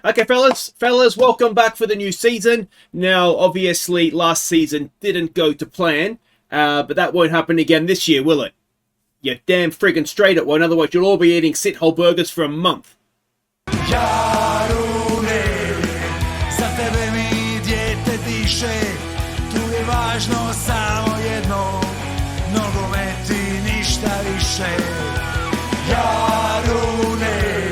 Okay, fellas, welcome back for the new season. Now, obviously, last season didn't go to plan, but that won't happen again this year, will it? You're damn friggin' straight it won't, otherwise you'll all be eating shithole burgers for a month. Jarune, za tebe mi dijete diše, tu je važno samo jedno, nogomet i ništa više. Jarune.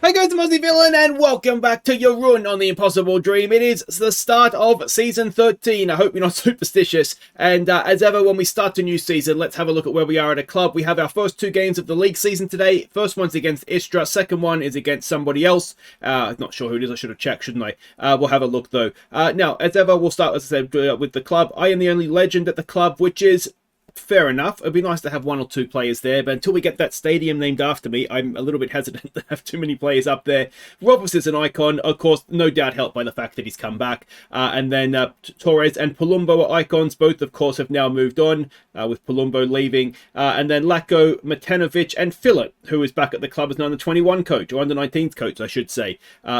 Hey guys, I'm Aussie Villain and welcome back to your run on the Impossible Dream. It is the start of Season 13. I hope you're not superstitious. And as ever, when we start a new season, let's have a look at where we are at a club. We have our first two games of the league season today. First one's against Istra. Second one is against somebody else. Not sure who it is. I should have checked, shouldn't I? We'll have a look though. Now, as ever, we'll start, as I said, with the club. I am the only legend at the club, which is fair enough. It'd be nice to have one or two players there, but until we get that stadium named after me, I'm a little bit hesitant to have too many players up there. Roberts is an icon, of course, no doubt helped by the fact that he's come back. And then Torres and Palumbo are icons. Both, of course, have now moved on, with Palumbo leaving. And then Lako, Matanovic, and Philip, who is back at the club as an under-21 coach, or under-19 coach, I should say.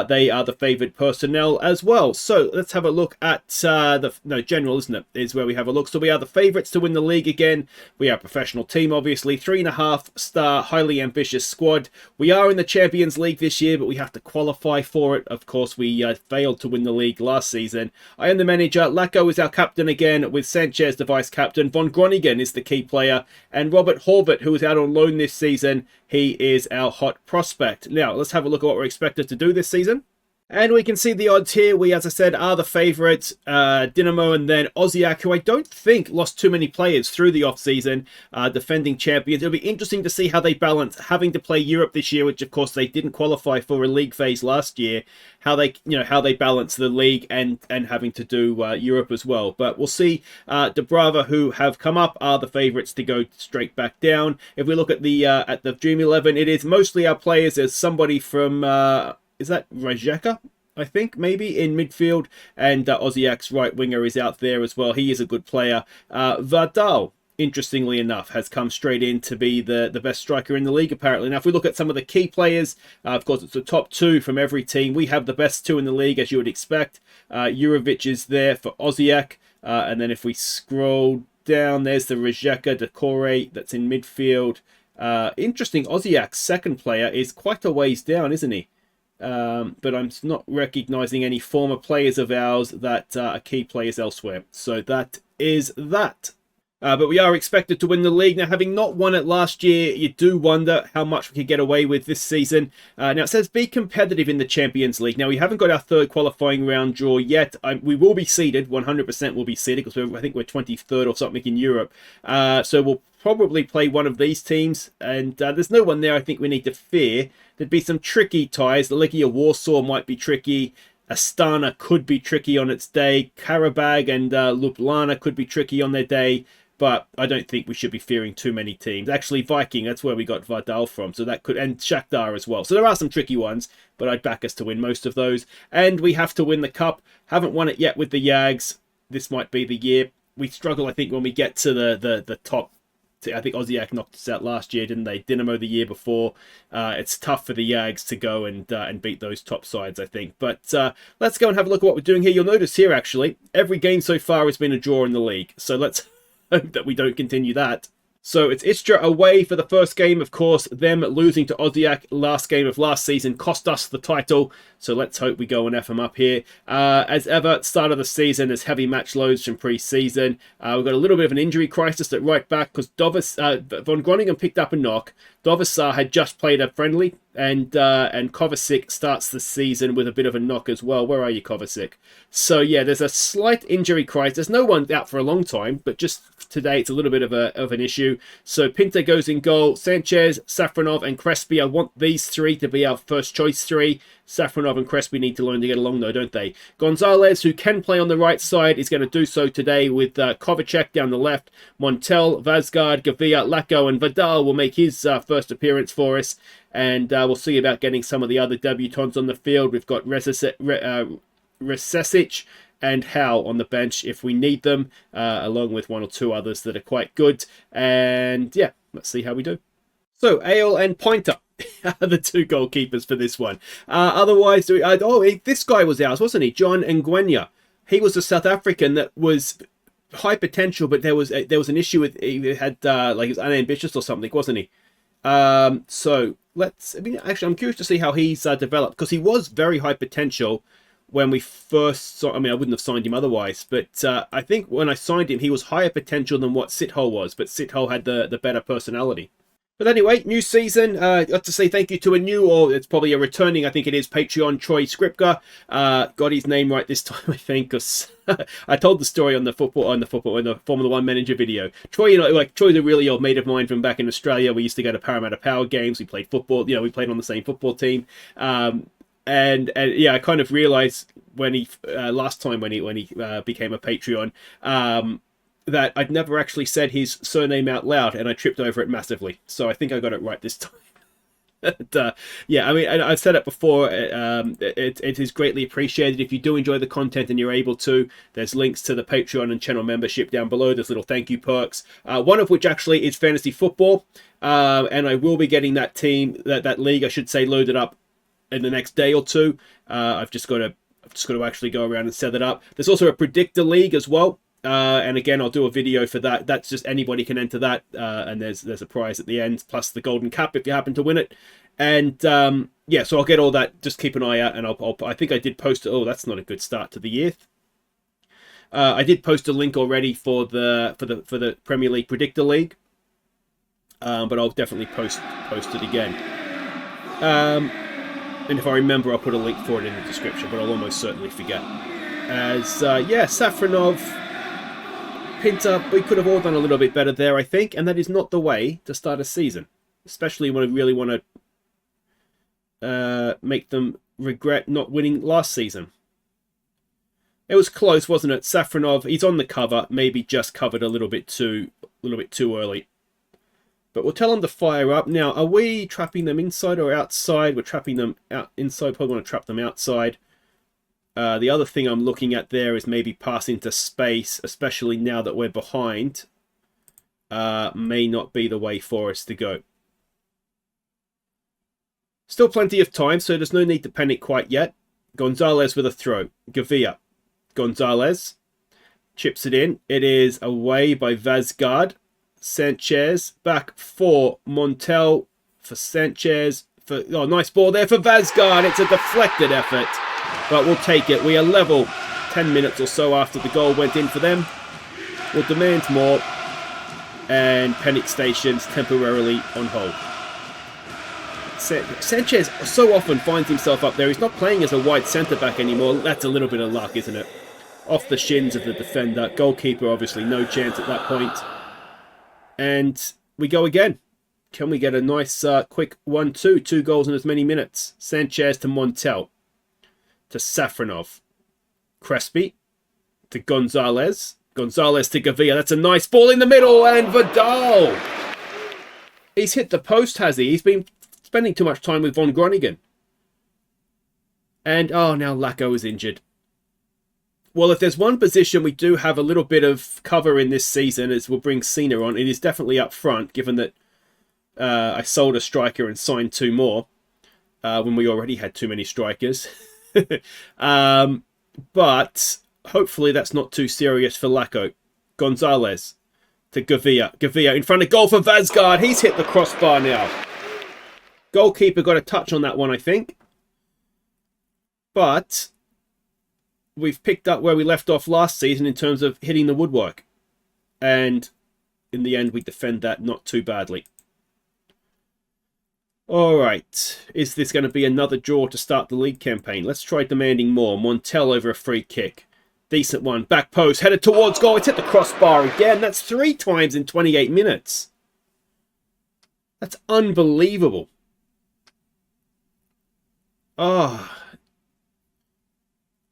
They are the favoured personnel as well. So let's have a look at general, isn't it, is where we have a look. So we are the favourites to win the league again. We are a professional team, obviously. 3.5-star, highly ambitious squad. We are in the Champions League this year, but we have to qualify for it. Of course, we failed to win the league last season. I am the manager. Lako is our captain again, with Sanchez the vice-captain. Von Groningen is the key player. And Robert Horvat, who is out on loan this season, he is our hot prospect. Now, let's have a look at what we're expected to do this season. And we can see the odds here. We, as I said, are the favourites. Dinamo and then Osijek, who I don't think lost too many players through the off-season, defending champions. It'll be interesting to see how they balance having to play Europe this year, which of course they didn't qualify for a league phase last year. How they balance the league and having to do Europe as well. But we'll see. Dubrava, who have come up, are the favourites to go straight back down. If we look at the Dream 11, it is mostly our players. There's somebody from is that Rijeka? I think, maybe, in midfield. And Osijek's right winger is out there as well. He is a good player. Vardal, interestingly enough, has come straight in to be the best striker in the league, apparently. Now, if we look at some of the key players, of course, it's the top two from every team. We have the best two in the league, as you would expect. Jurovic is there for Osijek. And then if we scroll down, there's the Rijeka Decore that's in midfield. Interesting, Osijek's second player is quite a ways down, isn't he? But I'm not recognising any former players of ours that are key players elsewhere. So that is that. But we are expected to win the league. Now, having not won it last year, you do wonder how much we could get away with this season. Now, it says be competitive in the Champions League. Now, we haven't got our third qualifying round draw yet. We will be seeded. 100% will be seeded because I think we're 23rd or something in Europe. So we'll probably play one of these teams. And there's no one there I think we need to fear. There'd be some tricky ties. The Legia Warsaw might be tricky. Astana could be tricky on its day. Karabag and Ljubljana could be tricky on their day. But I don't think we should be fearing too many teams. Actually, Viking, that's where we got Vardal from. So that could, and Shakhtar as well. So there are some tricky ones, but I'd back us to win most of those. And we have to win the cup. Haven't won it yet with the Yags. This might be the year. We struggle, I think, when we get to the top. I think Osijek knocked us out last year, didn't they? Dinamo the year before. It's tough for the Yags to go and beat those top sides, I think. But let's go and have a look at what we're doing here. You'll notice here, actually, every game so far has been a draw in the league. So let's hope that we don't continue that. So it's Istra away for the first game, of course. Them losing to Osijek last game of last season cost us the title. So let's hope we go and F them up here. As ever, start of the season, there's heavy match loads from pre-season. We've got a little bit of an injury crisis at right back because Von Groningen picked up a knock. Dovisar had just played a friendly, and Kovacic starts the season with a bit of a knock as well. Where are you, Kovacic? So yeah, there's a slight injury crisis. There's no one out for a long time, but just today it's a little bit of an issue. So Pinta goes in goal. Sanchez, Safronov, and Crespi. I want these three to be our first choice three. Safronov and Crespi need to learn to get along though, don't they? Gonzalez, who can play on the right side, is going to do so today with Kovacic down the left. Montel, Vazgard, Gavia, Lako, and Vidal will make his first appearance for us. And we'll see about getting some of the other debutants on the field. We've got Resesic and Howe on the bench if we need them, along with one or two others that are quite good. And yeah, let's see how we do. So, Ale and Pointer the two goalkeepers for this one. Otherwise, this guy was ours, wasn't he? John Ngwenya. He was a South African that was high potential, but there was an issue with he had like he was unambitious or something, wasn't he? So actually, I'm curious to see how he's developed, because he was very high potential when we first saw. I mean, I wouldn't have signed him otherwise, but I think when I signed him, he was higher potential than what Sithole was. But Sithole had the better personality. But anyway, new season. Got to say thank you to a new, or it's probably a returning, I think it is, Patreon, Troy Skripka. Got his name right this time, I think, because I told the story on the Formula One manager video. Troy, Troy's a really old mate of mine from back in Australia. We used to go to Parramatta Power games. We played football. We played on the same football team. And yeah, I kind of realized when he last time when he became a Patreon, that I'd never actually said his surname out loud, and I tripped over it massively. So I think I got it right this time. But, yeah, I mean, I've said it before. It is greatly appreciated if you do enjoy the content and you're able to. There's links to the Patreon and channel membership down below. There's little thank you perks. One of which actually is fantasy football, and I will be getting that team, that league, I should say, loaded up in the next day or two. I've just got to actually go around and set it up. There's also a predictor league as well. And again, I'll do a video for that. That's just anybody can enter that, and there's a prize at the end, plus the golden cap if you happen to win it. And yeah, so I'll get all that. Just keep an eye out, and I think I did post. Oh, that's not a good start to the year. I did post a link already for the Premier League Predictor League, but I'll definitely post it again. And if I remember, I'll put a link for it in the description, but I'll almost certainly forget. As yeah, Safronov, Pinter, we could have all done a little bit better there, I think, and that is not the way to start a season, especially when I really want to make them regret not winning last season. It was close, wasn't it? Safronov, he's on the cover, maybe just covered a little bit too early. But we'll tell them to fire up. Now, are we trapping them inside or outside? We're trapping them out inside. Probably want to trap them outside. The other thing I'm looking at there is maybe passing to space, especially now that we're behind. May not be the way for us to go. Still plenty of time, so there's no need to panic quite yet. Gonzalez with a throw. Gavia. Gonzalez chips it in. It is away by Vazgard. Sanchez back for Montel, for Sanchez. Oh, nice ball there for Vazgard. It's a deflected effort, but we'll take it. We are level 10 minutes or so after the goal went in for them. We'll demand more, and Panic Station's temporarily on hold. Sanchez so often finds himself up there. He's not playing as a wide centre-back anymore. That's a little bit of luck, isn't it? Off the shins of the defender. Goalkeeper, obviously, no chance at that point. And we go again. Can we get a nice quick 1-2? 2 goals in as many minutes. Sanchez to Montel. To Safronov. Crespi. To Gonzalez. Gonzalez to Gavia. That's a nice ball in the middle. And Vidal. He's hit the post, has he? He's been spending too much time with Von Groningen. And, oh, now Lacko is injured. Well, if there's one position we do have a little bit of cover in this season, as we'll bring Cena on, it is definitely up front, given that I sold a striker and signed 2 more when we already had too many strikers. But hopefully that's not too serious for Lacko. Gonzalez to Gavia. Gavia in front of goal for Vazgard. He's hit the crossbar now. Goalkeeper got a touch on that one, I think. But we've picked up where we left off last season in terms of hitting the woodwork. And in the end, we defend that not too badly. All right. Is this going to be another draw to start the league campaign? Let's try demanding more. Montel over a free kick. Decent one. Back post. Headed towards goal. It's hit the crossbar again. That's 3 times in 28 minutes. That's unbelievable. Ah.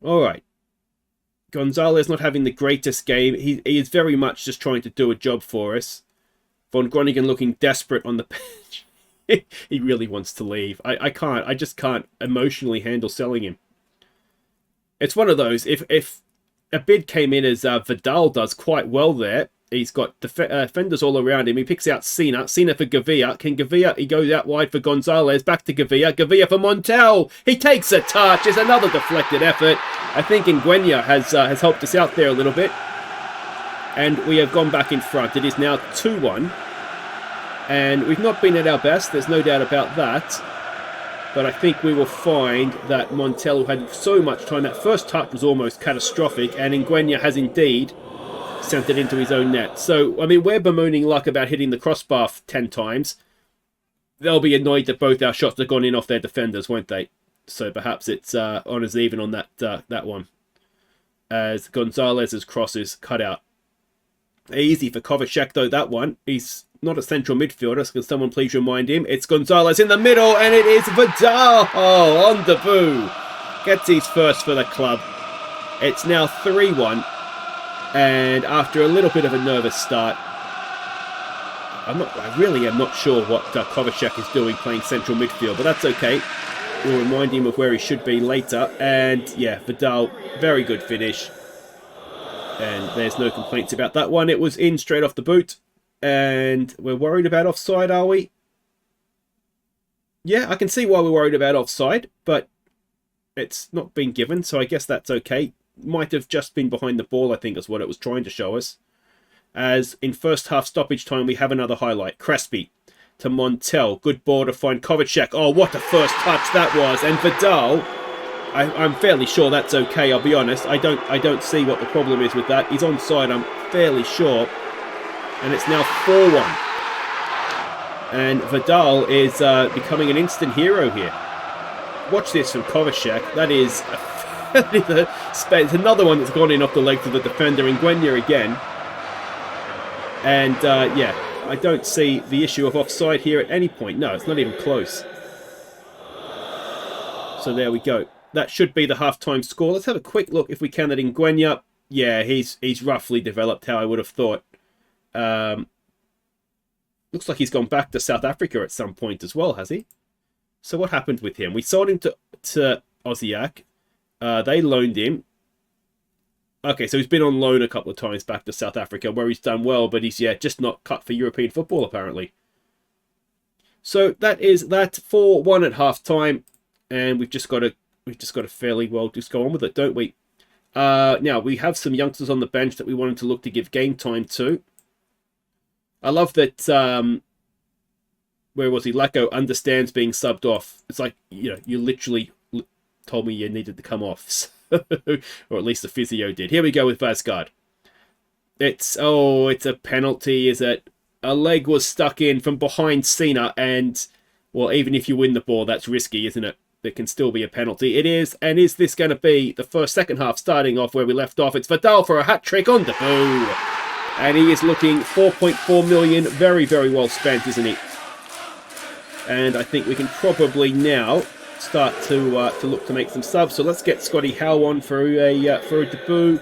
All right. Gonzalez not having the greatest game. He is very much just trying to do a job for us. Von Groningen looking desperate on the bench. He really wants to leave. I just can't emotionally handle selling him. It's one of those, if a bid came in as Vidal does quite well there, He's got defenders all around him. He picks out Cena for Gavia. Can Gavia, he goes out wide for Gonzalez, back to Gavia for Montel. He takes a touch. It's another deflected effort. I think Nguyen has helped us out there a little bit. And we have gone back in front. It is now 2-1. And we've not been at our best. There's no doubt about that. But I think we will find that Montel had so much time. That first touch was almost catastrophic. And Nguyen has indeed sent it into his own net. So, I mean, we're bemoaning luck about hitting the crossbar 10 times. They'll be annoyed that both our shots have gone in off their defenders, won't they? So perhaps it's honours even on that one. As Gonzalez's cross is cut out. Easy for Kovacic, though, that one. He's not a central midfielder, so can someone please remind him? It's Gonzalez in the middle, and it is Vidal on debut. Gets his first for the club. It's now 3-1, and after a little bit of a nervous start, I really am not sure what Kovacic is doing playing central midfield, but that's okay. We'll remind him of where he should be later. And yeah, Vidal, very good finish. And there's no complaints about that one. It was in straight off the boot. And we're worried about offside, are we? Yeah, I can see why we're worried about offside, but it's not been given, so I guess that's okay. Might have just been behind the ball, I think, is what it was trying to show us. As in first half stoppage time, we have another highlight. Crespi to Montel. Good ball to find Kovacic. Oh, what a first touch that was. And Vidal, I'm fairly sure that's okay, I'll be honest. I don't see what the problem is with that. He's onside, I'm fairly sure. And it's now 4-1. And Vidal is becoming an instant hero here. Watch this from Kovacic. That is it's another one that's gone in off the legs of the defender. Nguyen again. And yeah, I don't see the issue of offside here at any point. No, it's not even close. So there we go. That should be the half-time score. Let's have a quick look if we can at Nguyen. Yeah, he's roughly developed how I would have thought. Looks like he's gone back to South Africa at some point as well, has he? So what happened with him? We sold him to Aussie. They loaned him. Okay, so he's been on loan a couple of times back to South Africa where he's done well, but he's just not cut for European football apparently. So that is that 4-1 at half time, and we've just got to fairly well just go on with it, don't we? Now we have some youngsters on the bench that we wanted to look to give game time to. I love that. Where was he? Lacko understands being subbed off. It's like, you literally told me you needed to come off. Or at least the physio did. Here we go with Vasgard. It's a penalty, is it? A leg was stuck in from behind Cena, and, well, even if you win the ball, that's risky, isn't it? There can still be a penalty. It is, and is this going to be the second half starting off where we left off? It's Vidal for a hat-trick on debut. And he is looking 4.4 million. Very, very well spent, isn't he? And I think we can probably now start to look to make some subs. So let's get Scotty Howe on for a debut.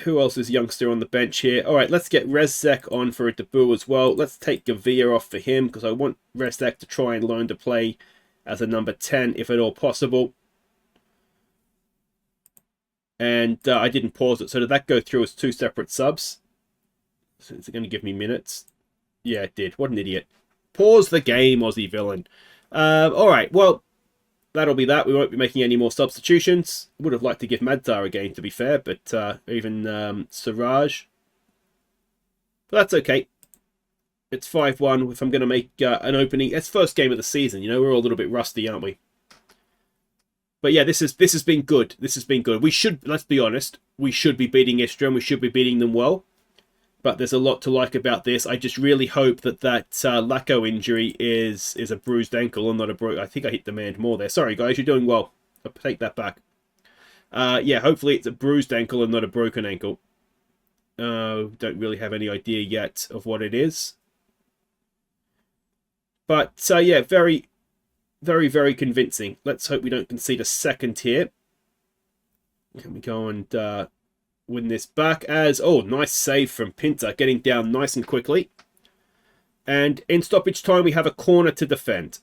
Who else is youngster on the bench here? All right, let's get Rezek on for a debut as well. Let's take Gavia off for him because I want Rezek to try and learn to play as a number 10 if at all possible. And I didn't pause it. So did that go through as two separate subs? So is it going to give me minutes? Yeah, it did. What an idiot. Pause the game, Aussie villain. All right, well, that'll be that. We won't be making any more substitutions. Would have liked to give Madzar a game, to be fair, but even Siraj. But that's okay. It's 5-1 if I'm going to make an opening. It's first game of the season, we're all a little bit rusty, aren't we? But yeah, this has been good. This has been good. We should, let's be honest, we should be beating Istra and we should be beating them well. But there's a lot to like about this. I just really hope that Lacko injury is a bruised ankle and not a I think I hit demand more there. Sorry, guys, you're doing well. I'll take that back. Yeah, hopefully it's a bruised ankle and not a broken ankle. Don't really have any idea yet of what it is. But yeah, very, very, very convincing. Let's hope we don't concede a second here. Can we go and win this back as... Oh, nice save from Pinta, getting down nice and quickly. And in stoppage time, we have a corner to defend.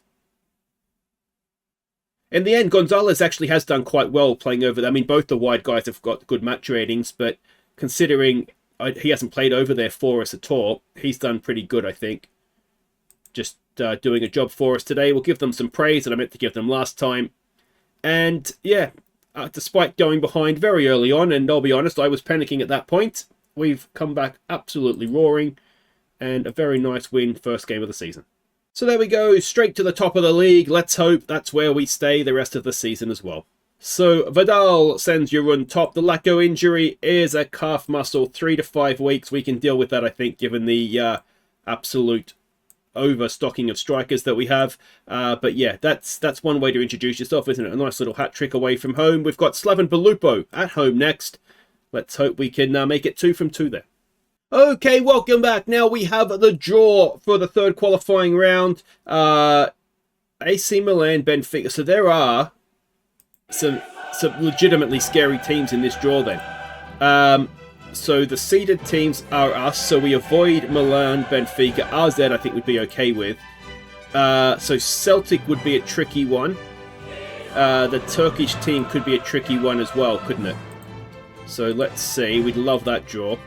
In the end, Gonzalez actually has done quite well playing over there. I mean, both the wide guys have got good match ratings, but considering he hasn't played over there for us at all. He's done pretty good, I think. Just doing a job for us today. We'll give them some praise that I meant to give them last time. And yeah, despite going behind very early on, and I'll be honest, I was panicking at that point, we've come back absolutely roaring, and a very nice win, first game of the season. So there we go, straight to the top of the league. Let's hope that's where we stay the rest of the season as well. So Vidal sends Jarun top. The Lacko injury is a calf muscle, 3 to 5 weeks. We can deal with that, I think, given the absolute overstocking of strikers that we have. But yeah, that's one way to introduce yourself, isn't it? A nice little hat trick away from home. We've got Slaven Belupo at home next. Let's hope we can make it 2 from 2 there. Okay, welcome back. Now we have the draw for the third qualifying round. AC Milan, Benfica. So there are some legitimately scary teams in this draw then. So the seeded teams are us, so we avoid Milan, Benfica. AZ I think would be okay with. So Celtic would be a tricky one. The Turkish team could be a tricky one as well, couldn't it? So let's see. We'd love that draw.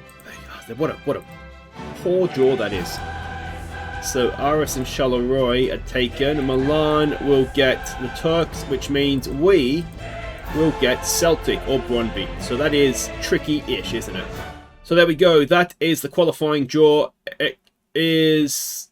What a poor draw that is. So Aris and Charleroi are taken. Milan will get the Turks, which means we will get Celtic or Brøndby. So that is tricky-ish, isn't it? So there we go. That is the qualifying draw. It is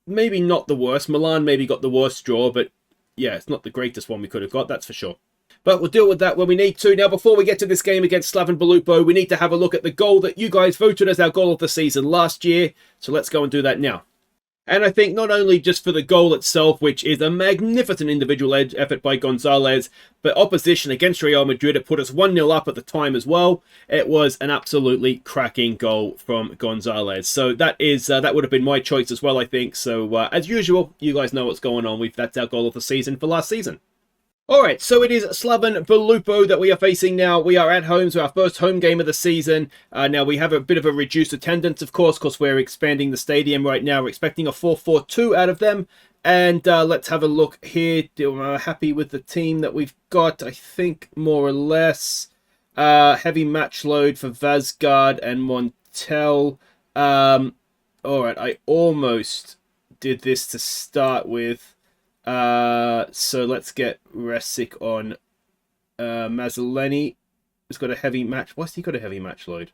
maybe not the worst. Milan maybe got the worst draw, but yeah, it's not the greatest one we could have got, that's for sure. But we'll deal with that when we need to. Now, before we get to this game against Slaven Belupo, we need to have a look at the goal that you guys voted as our goal of the season last year. So let's go and do that now. And I think not only just for the goal itself, which is a magnificent individual effort by Gonzalez, but opposition against Real Madrid, it put us 1-0 up at the time as well. It was an absolutely cracking goal from Gonzalez. So that would have been my choice as well, I think. So as usual, you guys know what's going on. That's our goal of the season for last season. Alright, so it is Slaven Belupo that we are facing now. We are at home, so our first home game of the season. Now, we have a bit of a reduced attendance, of course, because we're expanding the stadium right now. We're expecting a 4-4-2 out of them. And let's have a look here. Happy with the team that we've got, I think, more or less. Heavy match load for Vazgard and Montel. Alright, I almost did this to start with. So let's get Resic on Mazzoleni. He's got a heavy match. Why's he got a heavy match load?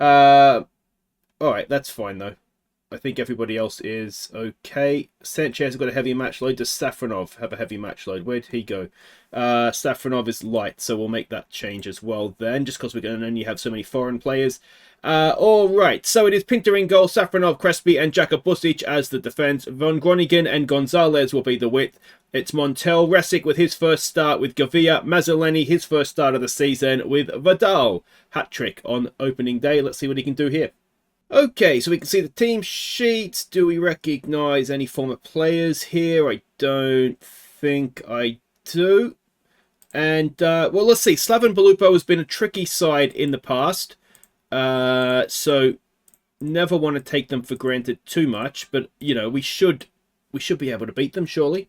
Alright, that's fine though. I think everybody else is okay. Sanchez has got a heavy match load. Does Safronov have a heavy match load? Where'd he go? Safronov is light, so we'll make that change as well then, just because we're going to only have so many foreign players. Alright, so it is Pinter in goal, Safronov, Crespi and Jakub Busic as the defence. Von Groningen and Gonzalez will be the width. It's Montel, Resic with his first start with Gavia, Mazzoleni his first start of the season with Vidal. Hat-trick on opening day. Let's see what he can do here. Okay, so we can see the team sheet. Do we recognise any former players here? I don't think I do. And, well, let's see. Slaven Belupo has been a tricky side in the past. So never want to take them for granted too much, but you know, we should be able to beat them, surely.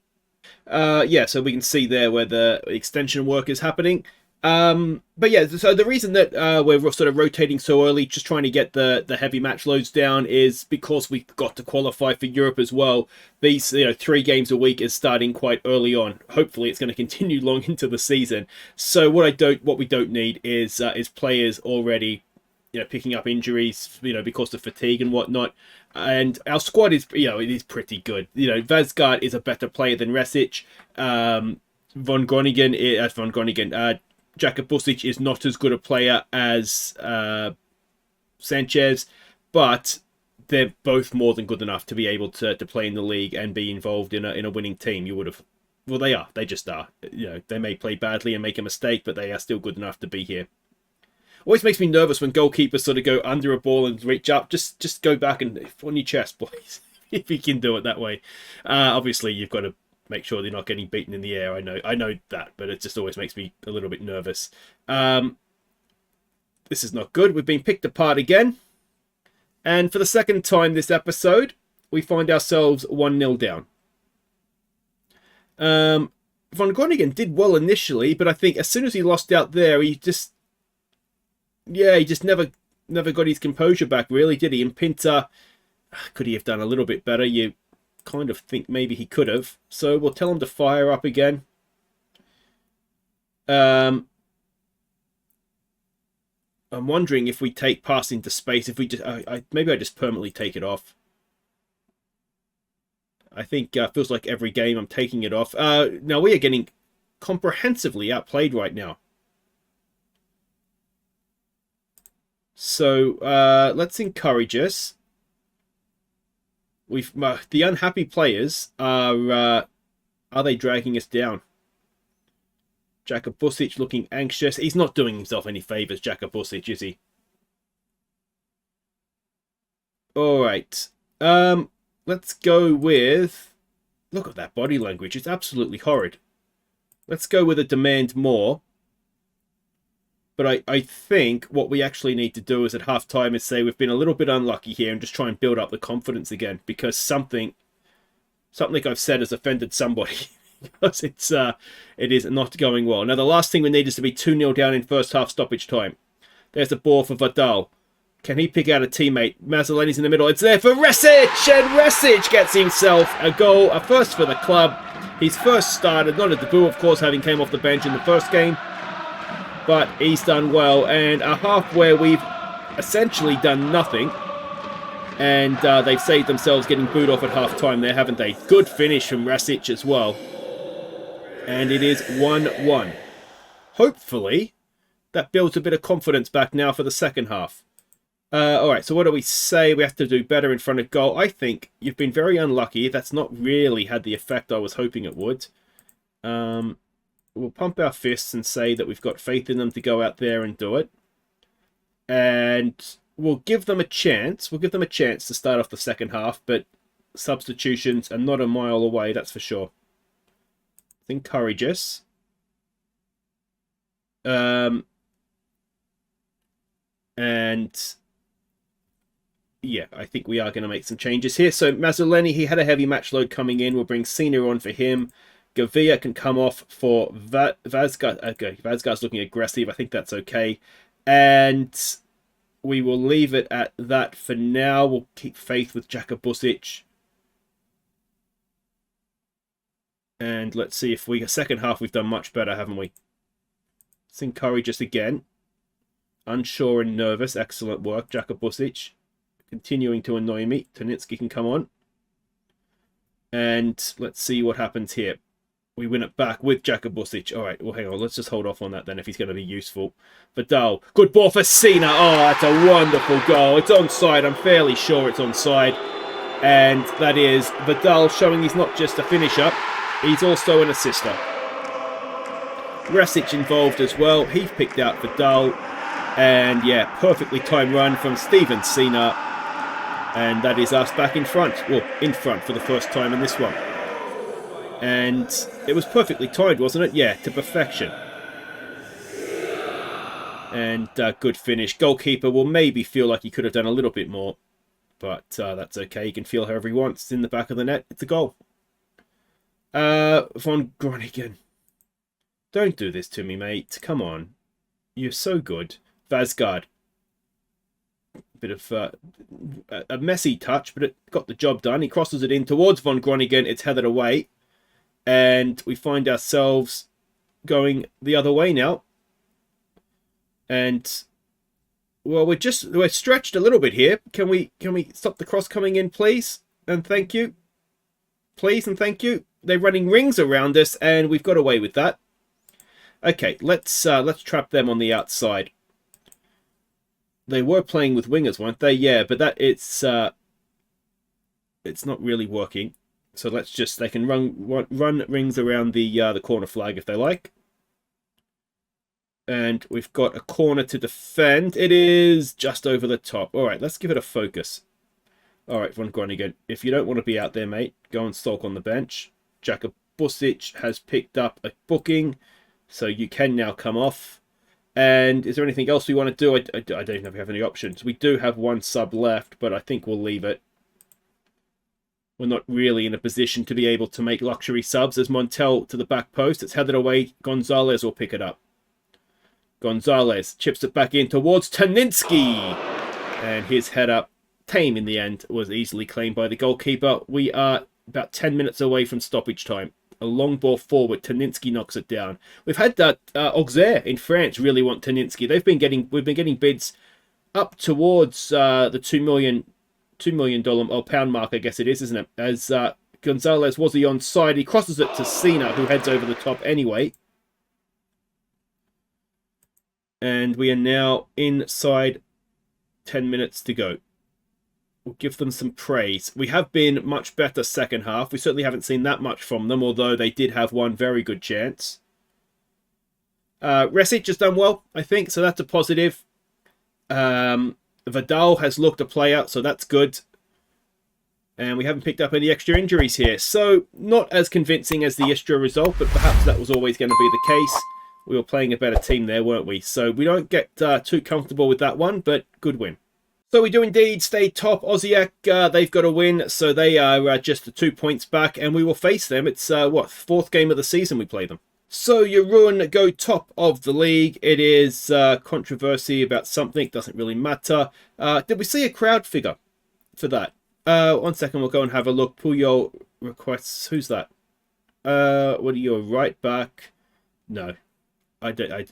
Yeah, so we can see there where the extension work is happening. But yeah, so the reason that we're sort of rotating so early, just trying to get the heavy match loads down, is because we've got to qualify for Europe as well. These 3 games a week is starting quite early on. Hopefully, it's going to continue long into the season. So what we don't need is players already picking up injuries, because of fatigue and whatnot. And our squad is, it is pretty good. Vazgard is a better player than Resic. Von Groningen, Jakub Busic is not as good a player as Sanchez, but they're both more than good enough to be able to play in the league and be involved in a winning team. You would have, well, they are. They just are. They may play badly and make a mistake, but they are still good enough to be here. Always makes me nervous when goalkeepers sort of go under a ball and reach up. Just go back and on your chest, boys, if you can do it that way. Obviously, you've got to make sure they're not getting beaten in the air. I know that, but it just always makes me a little bit nervous. This is not good. We've been picked apart again. And for the second time this episode, we find ourselves 1-0 down. Von Groningen did well initially, but I think as soon as he lost out there, he just... Yeah, he just never got his composure back, really, did he? And Pinter, could he have done a little bit better? You kind of think maybe he could have. So we'll tell him to fire up again. I'm wondering if we take pass into space, if we just, maybe I just permanently take it off. I think feels like every game I'm taking it off. Now we are getting comprehensively outplayed right now. So let's encourage us. The unhappy players are they dragging us down? Jaka Busic looking anxious. He's not doing himself any favours, Jaka Busic, is he? All right. Let's go with... Look at that body language. It's absolutely horrid. Let's go with a demand more. But I think what we actually need to do is at half-time is say we've been a little bit unlucky here and just try and build up the confidence again. Because something I've said has offended somebody. Because it is not going well. Now, the last thing we need is to be 2-0 down in first half stoppage time. There's the ball for Vidal. Can he pick out a teammate? Mazzolini's in the middle. It's there for Resic! And Resic gets himself a goal, a first for the club. His first started, not a debut, of course, having came off the bench in the first game. But he's done well. And a half where we've essentially done nothing. And they've saved themselves getting booed off at half-time there, haven't they? Good finish from Resic as well. And it is 1-1. Hopefully, that builds a bit of confidence back now for the second half. Alright, so what do we say? We have to do better in front of goal. I think you've been very unlucky. That's not really had the effect I was hoping it would. We'll pump our fists and say that we've got faith in them to go out there and do it. And we'll give them a chance. We'll give them a chance to start off the second half, but substitutions are not a mile away, that's for sure. Encourage us. And yeah, I think we are going to make some changes here. So Mazzolini, he had a heavy match load coming in. We'll bring Cena on for him. Gavia can come off for Vazgar. Okay, Vazgar's looking aggressive. I think that's okay. And we will leave it at that for now. We'll keep faith with Jaka Busic. And let's see if we... Second half, we've done much better, haven't we? Let's encourage us again. Unsure and nervous. Excellent work, Jaka Busic. Continuing to annoy me. Tanitsky can come on. And let's see what happens here. We win it back with Jaka Busic. All right, well, hang on. Let's just hold off on that then if he's going to be useful. Vidal. Good ball for Cena. Oh, that's a wonderful goal. It's onside. I'm fairly sure it's onside. And that is Vidal showing he's not just a finisher. He's also an assister. Resic involved as well. He picked out Vidal. And yeah, perfectly timed run from Steven Cena. And that is us back in front. Well, in front for the first time in this one. And it was perfectly timed, wasn't it? Yeah, to perfection. And good finish. Goalkeeper will maybe feel like he could have done a little bit more. But that's okay. He can feel however he wants. It's in the back of the net. It's a goal. Von Groningen. Don't do this to me, mate. Come on. You're so good. Vazgard. Bit of a messy touch, but it got the job done. He crosses it in towards Von Groningen. It's headed away. And we find ourselves going the other way now. And well, we're stretched a little bit here. Can we stop the cross coming in, please? And thank you. Please and thank you. They're running rings around us, and we've got away with that. Okay, let's trap them on the outside. They were playing with wingers, weren't they? Yeah, but it's not really working. So they can run rings around the corner flag if they like. And we've got a corner to defend. It is just over the top. All right, let's give it a focus. All right, Von Groningen, if you don't want to be out there, mate, go and sulk on the bench. Jaka Busic has picked up a booking, so you can now come off. And is there anything else we want to do? I don't know if we have any options. We do have one sub left, but I think we'll leave it. We're not really in a position to be able to make luxury subs. As Montel to the back post. It's headed away. Gonzalez will pick it up. Gonzalez chips it back in towards Taninski. And his header, tame in the end, was easily claimed by the goalkeeper. We are about 10 minutes away from stoppage time. A long ball forward. Taninski knocks it down. We've had that Auxerre in France really want Taninski. We've been getting bids up towards the $2 million or pound mark, I guess it is, isn't it? As Gonzalez was the onside. He crosses it to Cena, who heads over the top anyway. And we are now inside 10 minutes to go. We'll give them some praise. We have been much better second half. We certainly haven't seen that much from them, although they did have one very good chance. Resic has done well, I think, so that's a positive. Vidal has looked a player, so that's good. And we haven't picked up any extra injuries here. So, not as convincing as the Istra result, but perhaps that was always going to be the case. We were playing a better team there, weren't we? So, we don't get too comfortable with that one, but good win. So we do indeed stay top. Aussie, they've got a win, so they are just 2 points back, and we will face them. It's, fourth game of the season we play them. So Jarun go top of the league. It is controversy about something, doesn't really matter. Did we see a crowd figure for that? 1 second, we'll go and have a look. Puyo requests, who's that? What are you, a right back? No. I'm going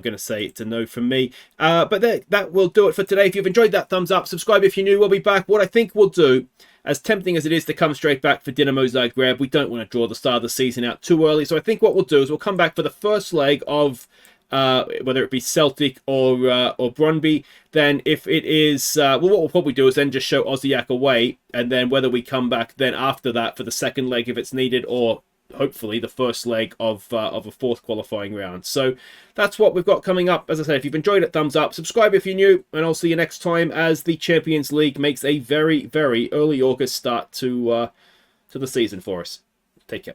to say it's a no from me. But that will do it for today. If you've enjoyed that, thumbs up. Subscribe if you're new. We'll be back. What I think we'll do, as tempting as it is to come straight back for Dinamo Zagreb, we don't want to draw the start of the season out too early. So I think what we'll do is we'll come back for the first leg of whether it be Celtic or Brøndby. Then if it is, what we'll probably do is then just show Osijek away. And then whether we come back then after that for the second leg if it's needed, or hopefully the first leg of a fourth qualifying round. So that's what we've got coming up. As I said, if you've enjoyed it, thumbs up, subscribe if you're new, and I'll see you next time as the Champions League makes a very, very early August start to the season for us. Take care.